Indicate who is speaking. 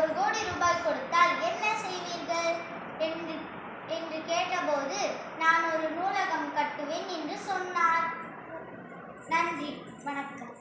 Speaker 1: 1 கோடி ரூபாய் கொடுத்தால் என்ன செய்வீர்கள் என்று கேட்டபோது நான் ஒரு நூலகம் கட்டுவேன் என்று சொன்னார். நன்றி, வணக்கம்.